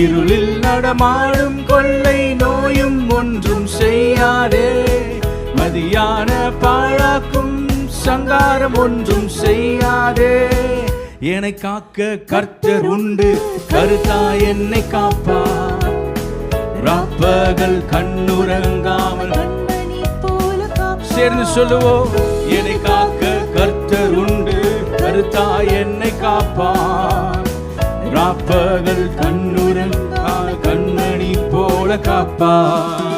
இருளில் நடமாடும் கொள்ளை நோயும் ஒன்றும் செய்யாதே. மதியான பாழாக்கும் சங்காரம் ஒன்றும் செய்யாதே. என்னை காக்க கர்த்தர் உண்டு, கருத்தாய் என்னை காப்பார். ராப்பகல் கண்ணுறங்காமல் சேர்ந்து சொல்லுவோம். என்னை காக்க கர்த்தர் உண்டு, கருத்தாய் என்னை காப்பார். ராப்பகல் கண்ணுறங்காமல் கண்மணி போல காப்பார்.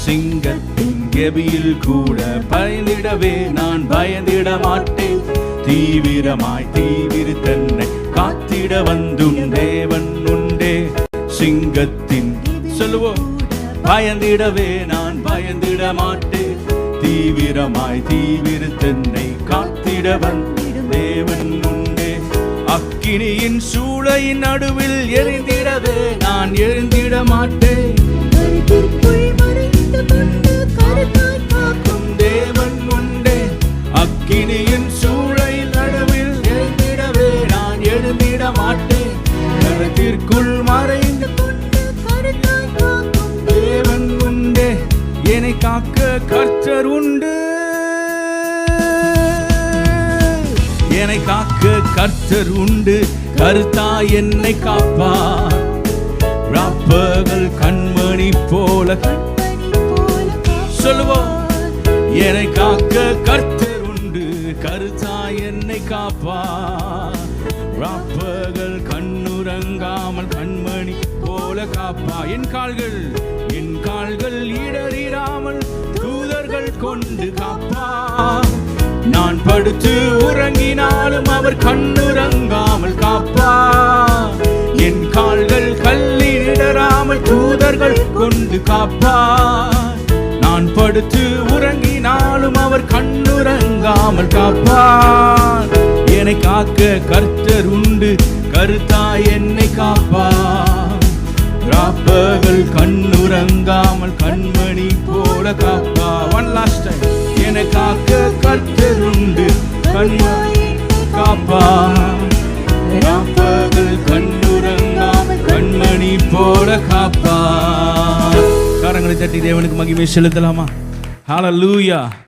சிங்கத்தின் கெபியில் கூட பயந்திடவே நான் பயந்திட மாட்டேன். தீவிரமாய் தன்னை காத்திட வந்தும் தேவன் உண்டே. சிங்கத்தின் சொல்லுவோம், பயந்திடவே நான் பயந்திட மாட்டேன். தீவிரமாய் தன்னை காத்திட வந்தும் தேவன் உண்டே. அக்கினியின் சூளையின் நடுவில் எரிந்திடவே நான் எழுந்திட மாட்டேன். தேவன் உண்டே. அக்கினியின் சூளை நடுவில் எழுந்திடவே நான் எழுந்திட மாட்டேன். கரத்திற்குள் மறைந்து தேவன் உண்டே. என்னை காக்க கர்த்தர் உண்டு, என்னை காக்க கர்த்தர் உண்டு, கருத்தாய் என்னை காப்பார். ராப்பகல் கண்மணி போல சொல்லுவோம். என்னை காக்க கர்த்தர் உண்டு, கருத்தாய் என்னை காப்பார். ராப்பகல் கண்ணுறங்காமல் கண்மணி போல காப்பார். என் கால்கள் இடறிடாமல் தூதர்கள் கொண்டு காப்பார். நான் படுத்து உறங்கினாலும் அவர் கண்ணுறங்காமல் காப்பார். என் கால்கள் கல்லில் இடராமல் தூதர்கள் கொண்டு காப்பார். நான் படுத்து உறங்கினாலும் அவர் கண்ணுறங்காமல் காப்பார். என்னை காக்க கர்த்தர் உண்டு, கருத்தாய் என்னை காப்பார். ராப்பகல் கண்ணுறங்காமல் கண்மணி போல காப்பார். One last time. என்னை காக்க கர்த்தர் உண்டு, கண்மணி காப்பார். ராப்பகல் கண்ணுறங்காமல் கண்மணி போல காப்பார். கரங்களை தட்டி தேவனுக்கு மகிமை செலுத்தலாமா? ஹல்லேலூயா.